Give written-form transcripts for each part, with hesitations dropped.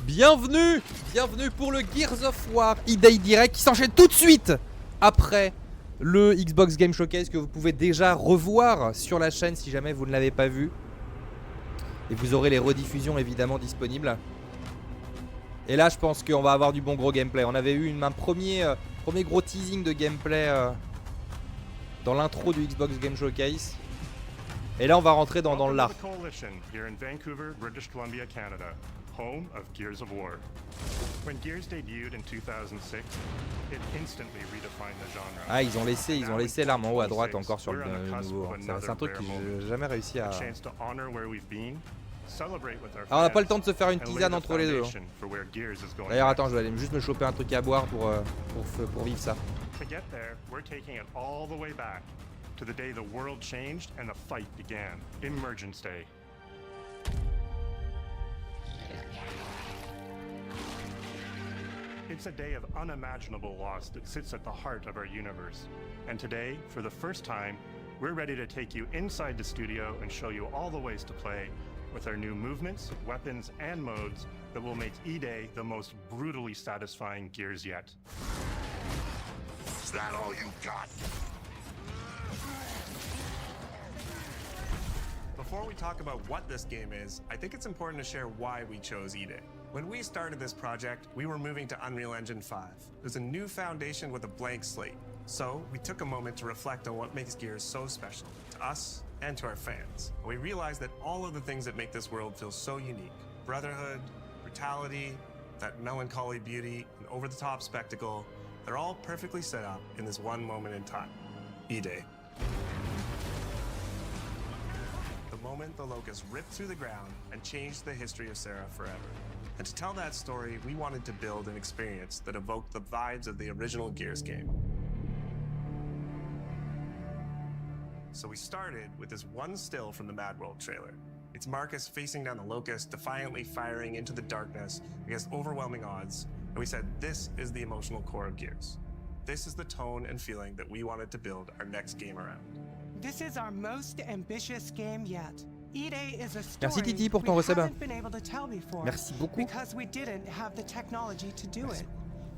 Bienvenue pour le Gears of War Eday Direct qui s'enchaîne tout de suite après le Xbox Game Showcase que vous pouvez déjà revoir sur la chaîne si jamais vous ne l'avez pas vu. Et vous aurez les rediffusions évidemment disponibles. Et là je pense qu'on va avoir du bon gros gameplay. On avait eu un premier gros teasing de gameplay dans l'intro du Xbox Game Showcase. Et là on va rentrer dans l'art. Home of Gears of War. When Gears debuted in 2006, it instantly redefined the genre. Ah, ils ont laissé l'arme en haut à droite encore sur le nouveau. C'est un truc que j'ai jamais réussi à. Alors on n'a pas le temps de se faire une tisane entre les deux. D'ailleurs attends, je vais aller juste me choper un truc à boire pour vivre ça. To get there, we're taking it all the way back to the day the world changed and the fight began. Emergence Day. It's a day of unimaginable loss that sits at the heart of our universe. And today, for the first time, we're ready to take you inside the studio and show you all the ways to play with our new movements, weapons, and modes that will make Eday the most brutally satisfying Gears yet. Is that all you got? Before we talk about what this game is, I think it's important to share why we chose Eday. When we started this project, we were moving to Unreal Engine 5. It was a new foundation with a blank slate. So we took a moment to reflect on what makes Gears so special to us and to our fans. We realized that all of the things that make this world feel so unique, brotherhood, brutality, that melancholy beauty, and over-the-top spectacle, they're all perfectly set up in this one moment in time, Eday. The moment the Locust ripped through the ground and changed the history of Sarah forever. And to tell that story, we wanted to build an experience that evoked the vibes of the original Gears game. So we started with this one still from the Mad World trailer. It's Marcus facing down the Locust, defiantly firing into the darkness against overwhelming odds. And we said, this is the emotional core of Gears. This is the tone and feeling that we wanted to build our next game around. This is our most ambitious game yet. Eday is a story Merci Titi pour ton we resub. haven't been able to tell before. Merci beaucoup. Because we didn't have the technology to do it.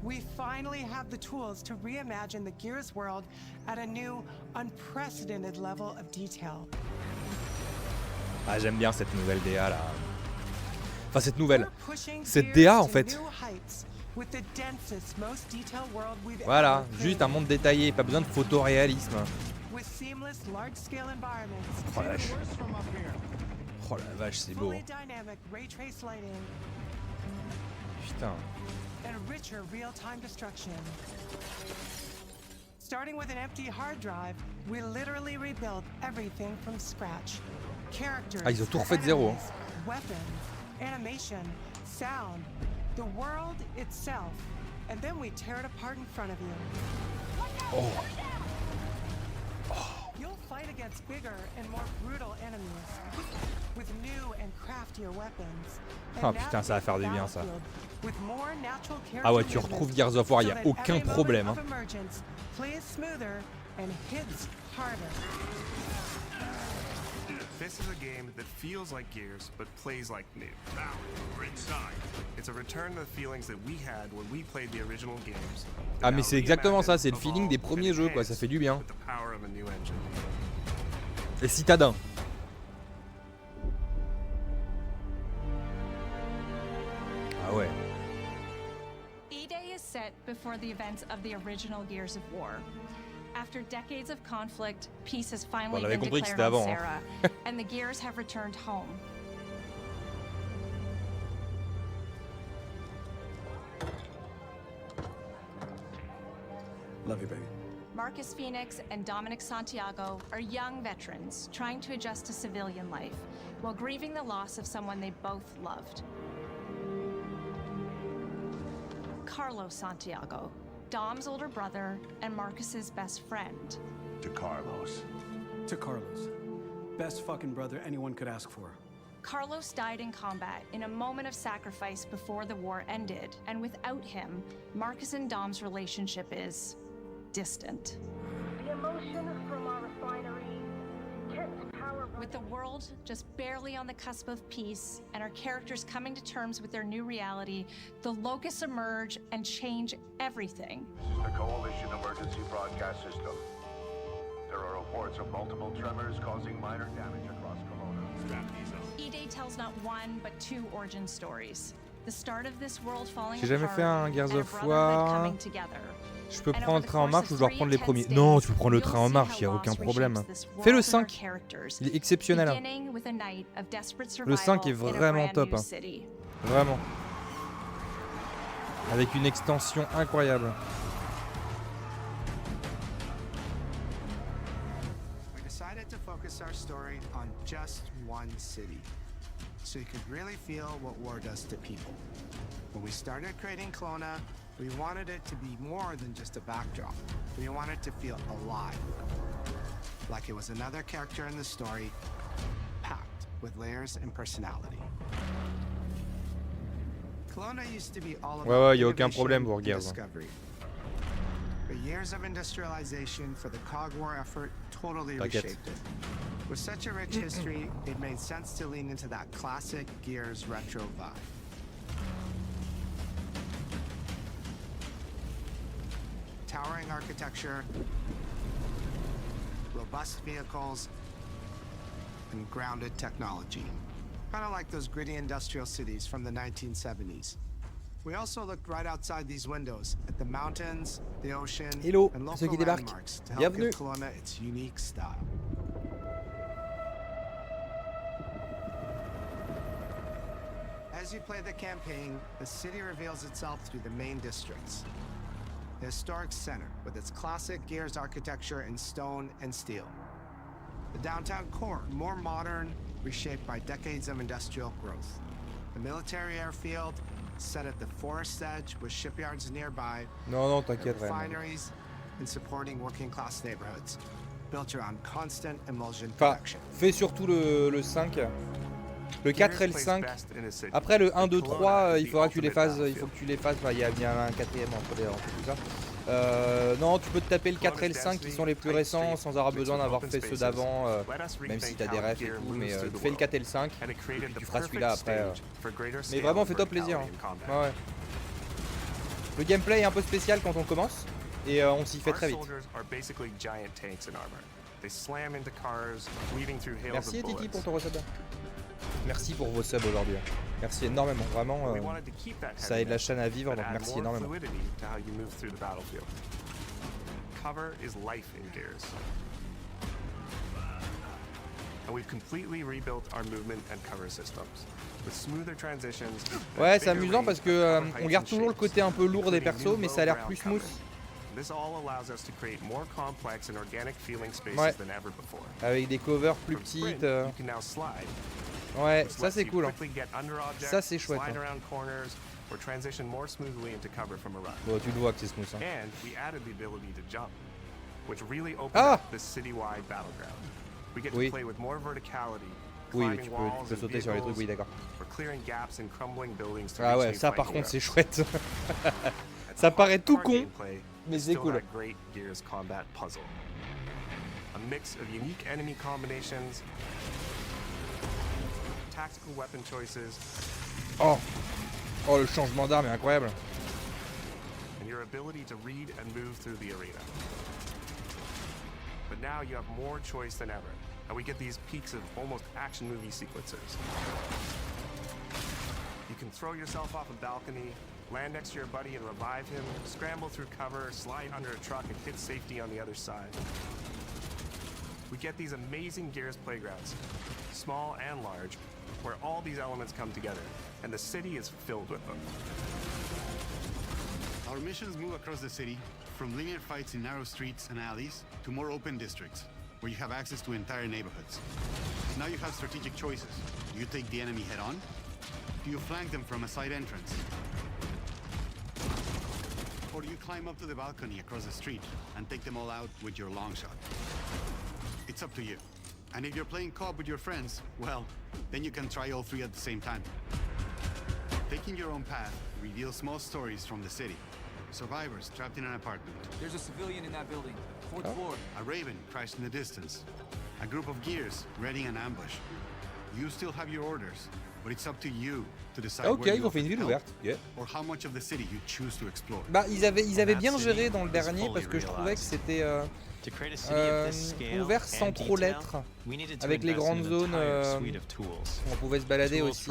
We finally have the tools to reimagine the Gears world at a new, unprecedented level of detail. Ah, j'aime bien cette nouvelle DA là. Enfin cette nouvelle. Cette DA en fait. Voilà, juste un monde détaillé, pas besoin de photoréalisme. Oh la vache. Oh la vache, c'est beau. Putain. Starting with an empty hard drive, we literally rebuilt everything from scratch. Characters, ah, ils ont tout refait de zéro. Hein. Weapons, animation, sound, the world itself, and then we tear it apart in front of you. Oh. You'll fight against bigger and more brutal enemies with new and craftier weapons. Ah putain, ça va faire du bien ça. Ah ouais, tu retrouves Gears of War, y a aucun problème. Hein. This is a game that feels like Gears, but plays like new. Now we're inside. It's a return to the feelings that we had when we played the original games. Ah mais c'est exactement ça, c'est le feeling des premiers jeux quoi, ça fait du bien. Les citadins. Ah ouais. Eday is set before the events of the original Gears of War. After decades of conflict, peace has finally been declared on Sarah, and the Gears have returned home. Love you, baby. Marcus Phoenix and Dominic Santiago are young veterans trying to adjust to civilian life while grieving the loss of someone they both loved. Carlos Santiago, Dom's older brother and Marcus's best friend. To Carlos. To Carlos. Best fucking brother anyone could ask for. Carlos died in combat in a moment of sacrifice before the war ended, and without him, Marcus and Dom's relationship is distant. The emotion from our refinery kept power. With the world just barely on the cusp of peace and our characters coming to terms with their new reality, the locusts emerge and change everything. The Coalition Emergency Broadcast System. There are reports of multiple tremors causing minor damage across Colona. Eday tells not one but two origin stories. The start of this world falling J'ai jamais apart fait un Gears and a of brotherhood War. coming together. Je peux prendre le train en marche ou je dois reprendre les premiers? Non, tu peux prendre le train en marche, il n'y a aucun problème. Fais le 5. Il est exceptionnel. Le 5 est vraiment top. Vraiment. Avec une extension incroyable. We decided to focus our story on just one city, so you could really feel what war does to people. When we started creating Colona, we wanted it to be more than just a backdrop. We wanted to feel alive, like it was another character in the story, packed with layers and personality. Colona used to be all about y a aucun problème pour Gears. Discovery. But years of industrialization for the COG war effort totally reshaped it. With such a rich history, it made sense to lean into that classic Gears retro vibe. Towering architecture, robust vehicles, and grounded technology. Kind of like those gritty industrial cities from the 1970s. We also looked right outside these windows at the mountains, the ocean, Hello, and ceux local qui débarquent. landmarks to help Bienvenue. give Colona its unique style. As you play the campaign, the city reveals itself through the main districts. The historic center, with its classic Gears architecture in stone and steel. The downtown core, more modern, reshaped by decades of industrial growth. The military airfield, set at the forest edge with shipyards nearby. Non, t'inquiète, refineries and supporting working-class neighborhoods, built around constant emulsion production. Fais surtout le 5. Le 4 et le 5. Après le 1, 2, 3, il faudra que tu les fasses. Il faut que tu les fasses. Il y a bien un quatrième entre tout ça. Non, tu peux te taper le 4 et le 5 qui sont les plus récents sans avoir besoin d'avoir fait ceux d'avant, même si t'as des refs et tout. Mais fais le 4 et le 5 et puis tu feras celui-là après. Mais vraiment, fais-toi plaisir. Hein. Ouais. Le gameplay est un peu spécial quand on commence et on s'y fait très vite. Merci Titi pour ton resub. Merci pour vos subs aujourd'hui. Merci énormément, vraiment. Ça aide la chaîne à vivre, donc merci énormément. Cover is life in Gears. And we've completely rebuilt our movement and cover systems. With smoother transitions. Ouais, c'est amusant parce que on garde toujours le côté un peu lourd des persos, mais ça a l'air plus smooth. This all allows us to create more complex and organic feeling spaces than ever before. Avec des covers plus petites. Ouais, ça c'est cool. Hein. Ça c'est chouette. Hein. Bon, tu le vois que c'est smooth. Hein. Ah! Oui. Oui, mais tu peux sauter sur les trucs, oui, d'accord. Ah ouais, ça par contre c'est chouette. Ça paraît tout con, mais c'est cool. A mix of unique enemy combinations, tactical weapon choices. Oh, le changement d'arme est incroyable. And your ability to read and move through the arena. But now you have more choice than ever, and we get these peaks of almost action movie sequences. You can throw yourself off a balcony, land next to your buddy and revive him, scramble through cover, slide under a truck and hit safety on the other side. We get these amazing Gears playgrounds, small and large, where all these elements come together, and the city is filled with them. Our missions move across the city, from linear fights in narrow streets and alleys to more open districts, where you have access to entire neighborhoods. Now you have strategic choices. Do you take the enemy head-on? Do you flank them from a side entrance? Or do you climb up to the balcony across the street and take them all out with your long shot? It's up to you. And if you're playing co-op with your friends, well, then you can try all three at the same time. Taking your own path reveals small stories from the city. Survivors trapped in an apartment. There's a civilian in that building. Fourth floor. A raven crashed in the distance. A group of gears readying an ambush. You still have your orders, but it's up to you to decide Ok, where ils you ont fait une ville help ouverte. Yeah. or how much of the city you choose to explore. Bah ils avaient bien géré dans le dernier parce que je trouvais que c'était ouvert sans trop l'être, avec les grandes zones on pouvait se balader aussi.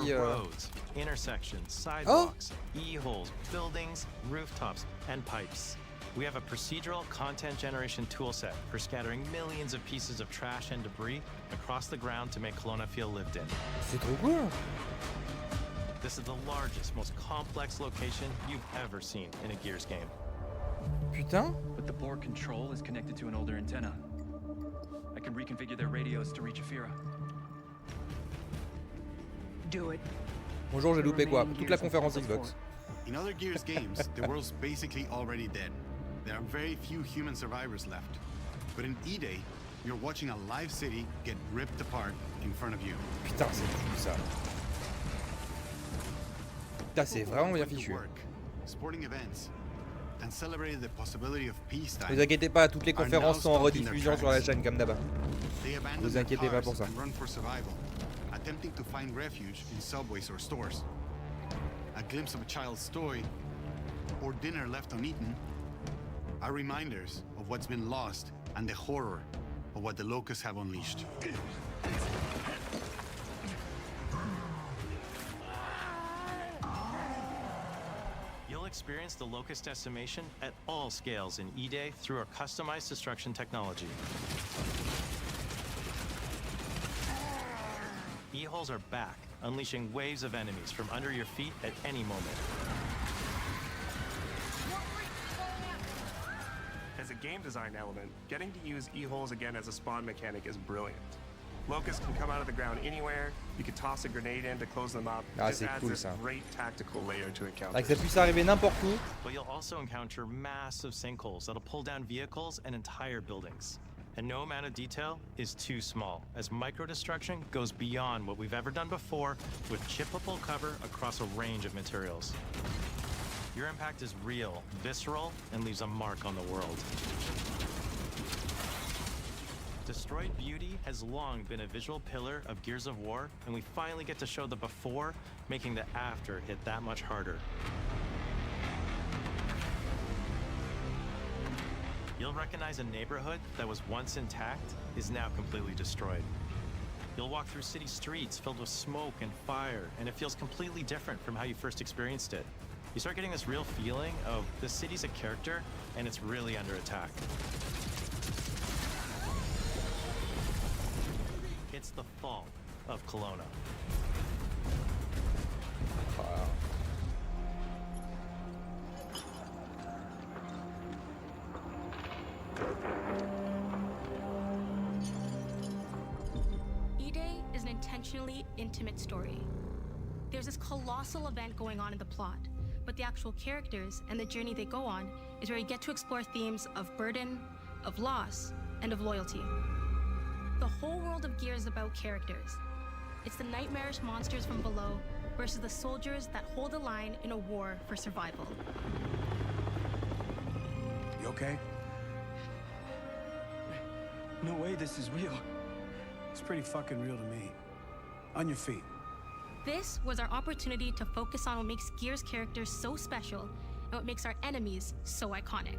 Intersections, sidewalks, e-holes, buildings, rooftops, and pipes. We have a procedural content generation toolset for scattering millions of pieces of trash and debris across the ground to make Colona feel lived in. C'est trop cool. This is the largest, most complex location you've ever seen in a Gears game. Putain. But the board control is connected to an older antenna. I can reconfigure their radios to reach Ephira. Do it. Bonjour, j'ai loupé quoi? Toute la conférence Xbox. In other Gears games, the world's basically already dead. There are very few human survivors left. But in Eday, you're watching a live city get ripped apart in front of you. Putain, c'est fou ça. Putain, c'est vraiment bien fichu. Sporting events and celebrated the possibility of peacetime. Ne vous inquiétez pas, toutes les conférences sont en rediffusion sur la chaîne comme d'hab. Ne vous inquiétez pas pour ça. Attempting to find refuge in subways or stores. A glimpse of a child's story or dinner left uneaten are reminders of what's been lost and the horror of what the locusts have unleashed. You'll experience the locust decimation at all scales in Eday through our customized destruction technology. E-holes are back, unleashing waves of enemies from under your feet at any moment. As a game design element, getting to use e-holes again as a spawn mechanic is brilliant. Locusts can come out of the ground anywhere, you can toss a grenade in to close them up. Ah, This c'est adds cool, this ça. great tactical layer to encounter. Que ça puisse arriver n'importe où. But you'll also encounter massive sinkholes that'll pull down vehicles and entire buildings. And no amount of detail is too small, as micro-destruction goes beyond what we've ever done before with chippable cover across a range of materials. Your impact is real, visceral, and leaves a mark on the world. Destroyed beauty has long been a visual pillar of Gears of War, and we finally get to show the before, making the after hit that much harder. You'll recognize a neighborhood that was once intact is now completely destroyed. You'll walk through city streets filled with smoke and fire, and it feels completely different from how you first experienced it. You start getting this real feeling of the city's a character, and it's really under attack. It's the fall of Colona. Eday is an intentionally intimate story. There's this colossal event going on in the plot, but the actual characters and the journey they go on is where you get to explore themes of burden, of loss, and of loyalty. The whole world of Gears is about characters. It's the nightmarish monsters from below versus the soldiers that hold the line in a war for survival. You okay? No way this is real. It's pretty fucking real to me. On your feet. This was our opportunity to focus on what makes Gears characters so special and what makes our enemies so iconic.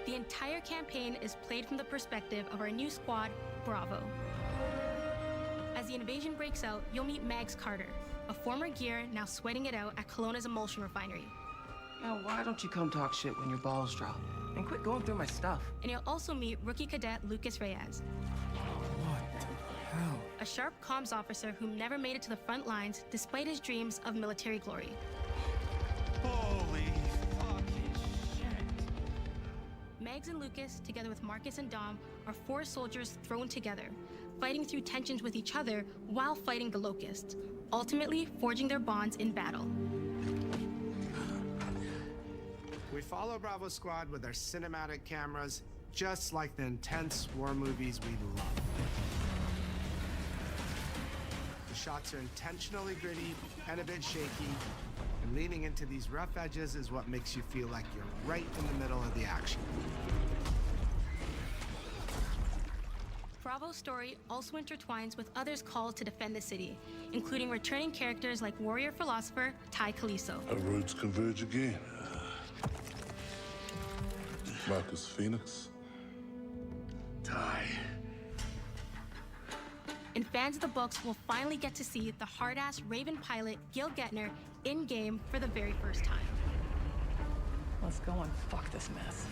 The entire campaign is played from the perspective of our new squad, Bravo. As the invasion breaks out, you'll meet Mags Carter, a former Gear now sweating it out at Colona's emulsion refinery. Now, why don't you come talk shit when your balls drop? And quit going through my stuff. And you'll also meet rookie cadet Lucas Reyes. What the hell? A sharp comms officer who never made it to the front lines despite his dreams of military glory. Holy fucking shit. Mags and Lucas, together with Marcus and Dom, are four soldiers thrown together, fighting through tensions with each other while fighting the Locusts, ultimately forging their bonds in battle. We follow Bravo Squad with our cinematic cameras, just like the intense war movies we love. The shots are intentionally gritty and a bit shaky, and leaning into these rough edges is what makes you feel like you're right in the middle of the action. Bravo's story also intertwines with others called to defend the city, including returning characters like warrior philosopher Ty Caliso. Our roads converge again. Marcus Phoenix. Ty. And fans of the books will finally get to see the hard-ass Raven pilot Gil Gettner in-game for the very first time. Let's go and fuck this mess.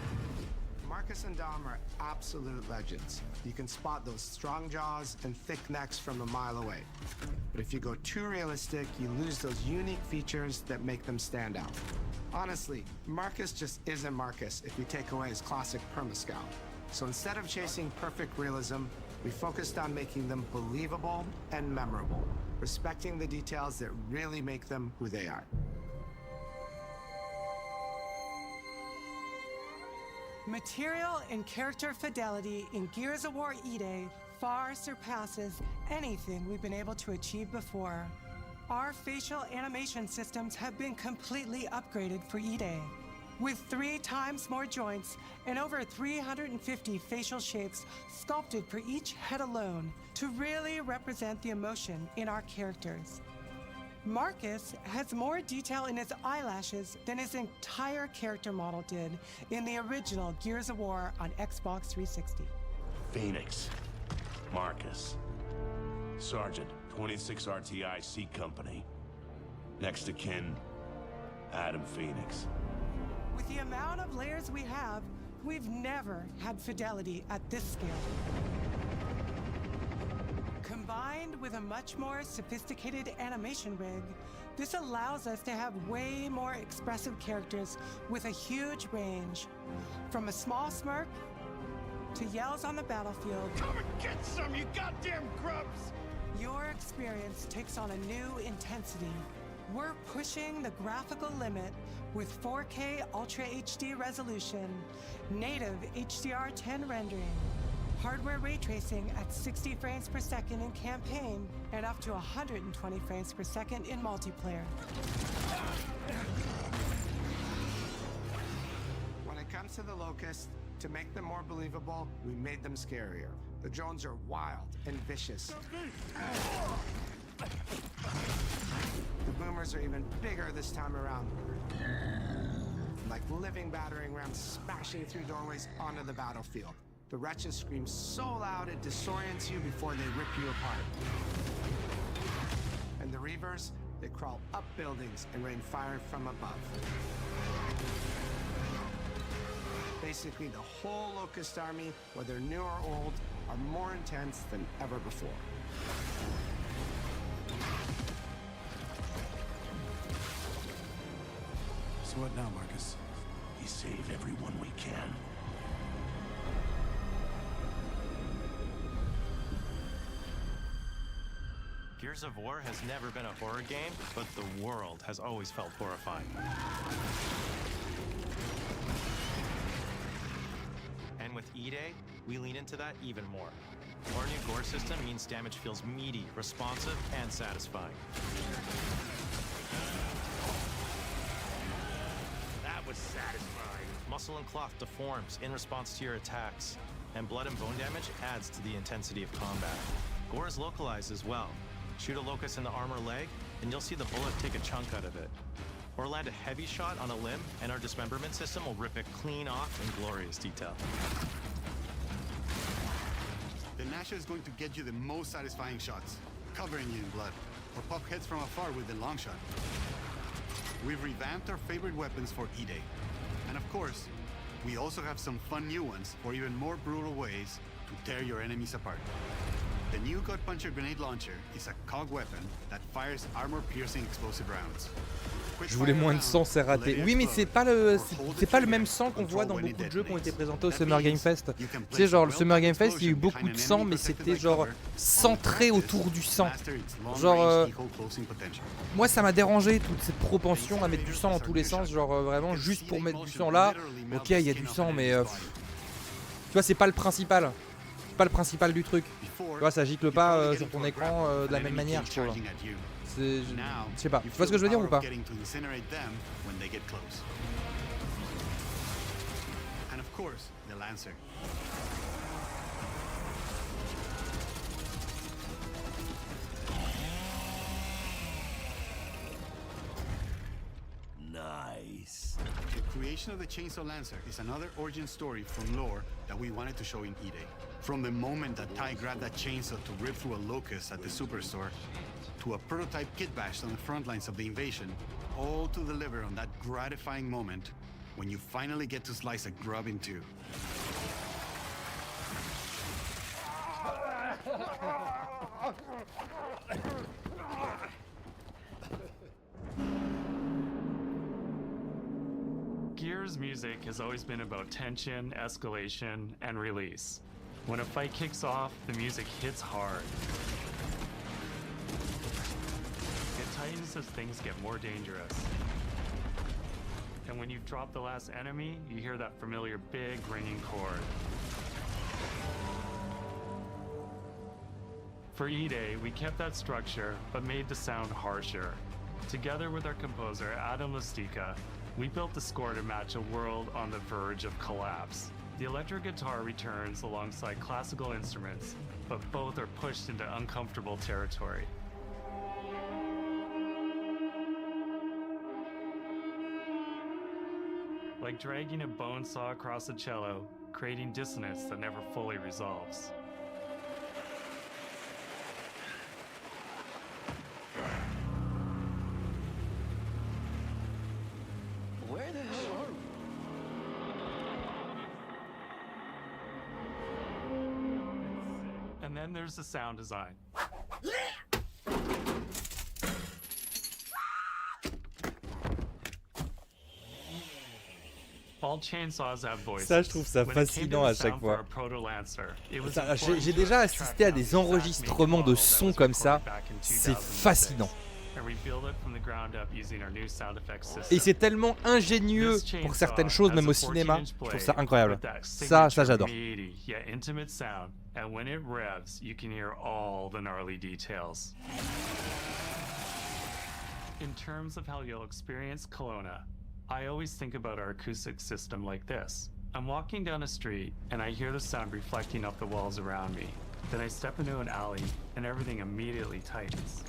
Marcus and Dom are absolute legends. You can spot those strong jaws and thick necks from a mile away. But if you go too realistic, you lose those unique features that make them stand out. Honestly, Marcus just isn't Marcus if you take away his classic perma-scout. So instead of chasing perfect realism, we focused on making them believable and memorable, respecting the details that really make them who they are. Material and character fidelity in Gears of War Eday far surpasses anything we've been able to achieve before. Our facial animation systems have been completely upgraded for Eday, with 3 times more joints and over 350 facial shapes sculpted for each head alone to really represent the emotion in our characters. Marcus has more detail in his eyelashes than his entire character model did in the original Gears of War on Xbox 360. Phoenix. Marcus. Sergeant, 26 RTI C Company. Next to kin, Adam Phoenix. With the amount of layers we have, we've never had fidelity at this scale. Combined with a much more sophisticated animation rig, this allows us to have way more expressive characters with a huge range. From a small smirk to yells on the battlefield. Come and get some, you goddamn grubs! Your experience takes on a new intensity. We're pushing the graphical limit with 4K Ultra HD resolution, native HDR10 rendering, hardware ray tracing at 60 frames per second in campaign, and up to 120 frames per second in multiplayer. When it comes to the Locusts, to make them more believable, we made them scarier. The drones are wild and vicious. The boomers are even bigger this time around. Like living battering rams smashing through doorways onto the battlefield. The wretches scream so loud it disorients you before they rip you apart. And the Reavers, they crawl up buildings and rain fire from above. Basically, the whole Locust army, whether new or old, are more intense than ever before. So what now, Marcus? We save everyone we can. Gears of War has never been a horror game, but the world has always felt horrifying. And with Eday, we lean into that even more. Our new Gore system means damage feels meaty, responsive, and satisfying. That was satisfying. Muscle and cloth deforms in response to your attacks, and blood and bone damage adds to the intensity of combat. Gore is localized as well. Shoot a locust in the armor leg, and you'll see the bullet take a chunk out of it. Or land a heavy shot on a limb, and our dismemberment system will rip it clean off in glorious detail. The Nasha is going to get you the most satisfying shots, covering you in blood, or pop heads from afar with the long shot. We've revamped our favorite weapons for Eday. And of course, we also have some fun new ones for even more brutal ways to tear your enemies apart. The new God Puncher grenade launcher is a cog weapon that fires armor-piercing explosive rounds. Je voulais moins de sang, c'est raté. Oui, mais c'est pas le même sang qu'on voit dans beaucoup de jeux qui ont été présentés au Summer Game Fest. Tu sais, genre le Summer Game Fest, il y a eu beaucoup de sang, mais c'était genre centré autour du sang. Genre, moi ça m'a dérangé toute cette propension à mettre du sang dans tous les sens, genre vraiment juste pour mettre du sang là. Ok, il y a du sang, mais tu vois, c'est pas le principal. C'est pas le principal du truc. Tu vois, ça gicle pas sur ton écran de la même manière, je trouve. Je sais pas, tu vois ce que je veux dire ou pas? creation of the Chainsaw Lancer is another origin story from lore that we wanted to show in Eday. From the moment that Ty grabbed that chainsaw to rip through a locust at the superstore, to a prototype kit bash on the front lines of the invasion, all to deliver on that gratifying moment when you finally get to slice a grub in two. Gears music has always been about tension, escalation, and release. When a fight kicks off, the music hits hard. It tightens as things get more dangerous. And when you've dropped the last enemy, you hear that familiar big ringing chord. For Eday, we kept that structure, but made the sound harsher. Together with our composer, Adam Lastica, we built the score to match a world on the verge of collapse. The electric guitar returns alongside classical instruments, but both are pushed into uncomfortable territory. Like dragging a bone saw across a cello, creating dissonance that never fully resolves. Where the hell are we? And then there's the sound design. All chainsaws have voices. Ça, je trouve ça fascinant à chaque fois. J'ai déjà assisté à des enregistrements de sons comme ça. C'est fascinant. Et c'est tellement ingénieux pour certaines choses, même au cinéma. Je trouve ça incroyable. Ça j'adore. And when it revs, you can hear all the gnarly details. In terms of how you'll experience Colona, I always think about our acoustic system like this. I'm walking down a street and I hear the sound reflecting off the walls around me. Then I step into an alley and everything immediately tightens.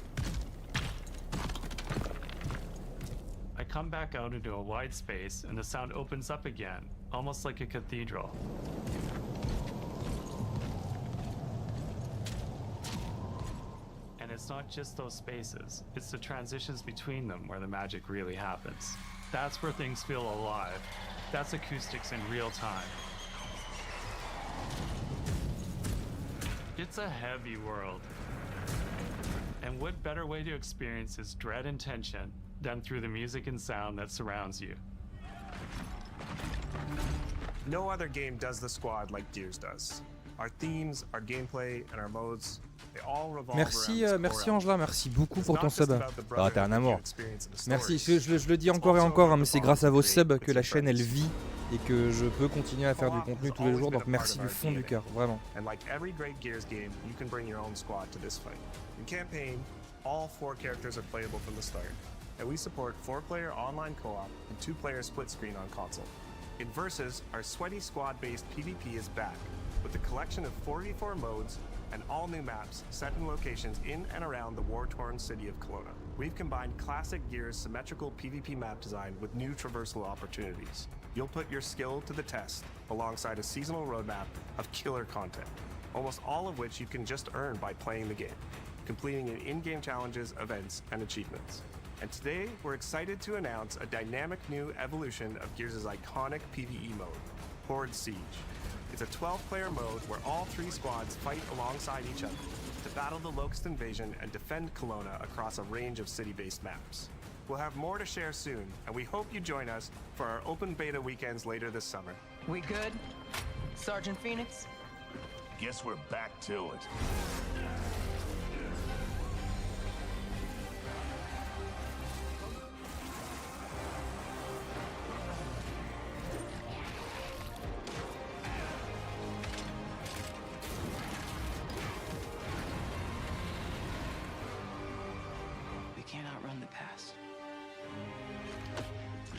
I come back out into a wide space and the sound opens up again, almost like a cathedral. And it's not just those spaces, it's the transitions between them where the magic really happens. That's where things feel alive. That's acoustics in real time. It's a heavy world. And what better way to experience its dread and tension than through the music and sound that surrounds you? No other game does the squad like Gears does. Our themes, our gameplay, and our modes, they all revolve Merci, around merci Angela, merci beaucoup pour ton sub. Ah, t'es un amour. Merci, je le dis encore et encore, hein, mais c'est grâce à vos subs que la chaîne elle vit et que je peux continuer à faire du contenu tous les jours, donc merci du fond du cœur, vraiment. And like every great Gears game, you can bring your own squad to this fight. In campaign, all 4 characters are playable from the start, and we support 4-player online co-op and 2-player split screen on console. In Versus, our sweaty squad-based PvP is back, with a collection of 4v4 modes and all new maps set in locations in and around the war-torn city of Colona. We've combined classic Gears' symmetrical PvP map design with new traversal opportunities. You'll put your skill to the test alongside a seasonal roadmap of killer content, almost all of which you can just earn by playing the game, completing in-game challenges, events, and achievements. And today, we're excited to announce a dynamic new evolution of Gears' iconic PvE mode, Horde Siege. It's a 12-player mode where all 3 squads fight alongside each other to battle the Locust invasion and defend Colona across a range of city-based maps. We'll have more to share soon, and we hope you join us for our open beta weekends later this summer. We good? Sergeant Phoenix? Guess we're back to it.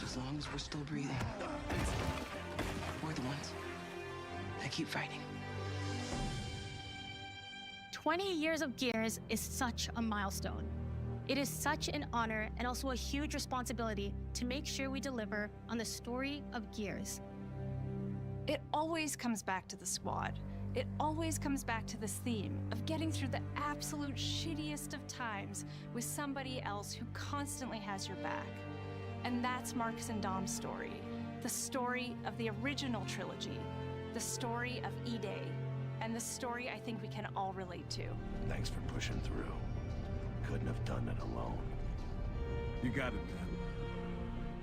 As long as we're still breathing, we're the ones that keep fighting. 20 years of Gears is such a milestone. It is such an honor and also a huge responsibility to make sure we deliver on the story of Gears. It always comes back to the squad. It always comes back to this theme of getting through the absolute shittiest of times with somebody else who constantly has your back. And that's Marcus and Dom's story. The story of the original trilogy. The story of Eday. And the story I think we can all relate to. Thanks for pushing through. Couldn't have done it alone. You got it, man.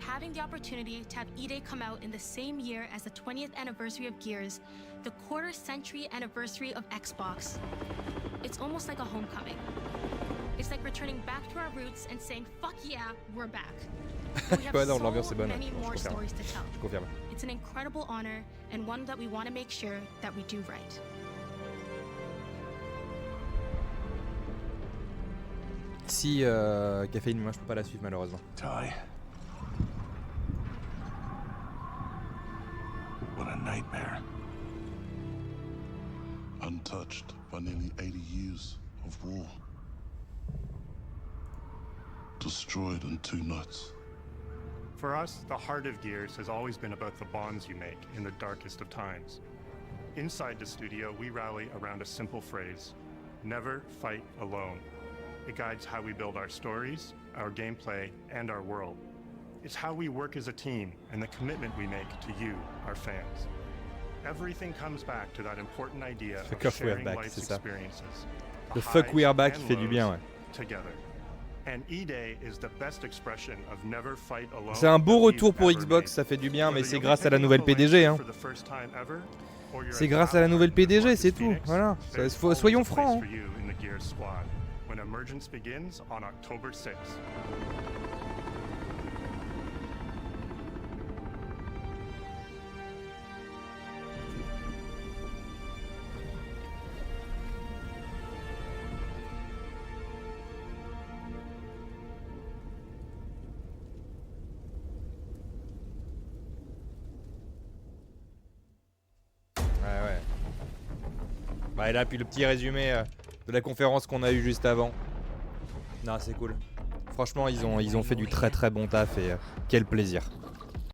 Having the opportunity to have Eday come out in the same year as the 20th anniversary of Gears, the quarter-century anniversary of Xbox, it's almost like a homecoming. It's like returning back to our roots and saying, fuck yeah, we're back. We have so many more stories to tell. It's an incredible honor and one that we want to make sure that we do right. Si Caféine, moi je peux pas la suivre malheureusement. Ty. What a nightmare. Untouched by nearly 80 years of war. Destroyed in 2 nights. For us, the heart of Gears has always been about the bonds you make in the darkest of times. Inside the studio, we rally around a simple phrase: never fight alone. It guides how we build our stories, our gameplay, and our world. It's how we work as a team and the commitment we make to you, our fans. Everything comes back to that important idea of sharing life's experiences. Le fuck we are back fait du bien, ouais. Together. And Eday is the best expression of never fight alone. C'est un beau retour pour Xbox, ça fait du bien, mais c'est grâce à la nouvelle PDG. Hein. C'est grâce à la nouvelle PDG, c'est tout. Voilà. Soyons francs. Hein. When emergence begins on October 6th. Ouais. Bah et là, puis le petit résumé de la conférence qu'on a eu juste avant. Non, c'est cool. Franchement, ils ont fait du très très bon taf et quel plaisir.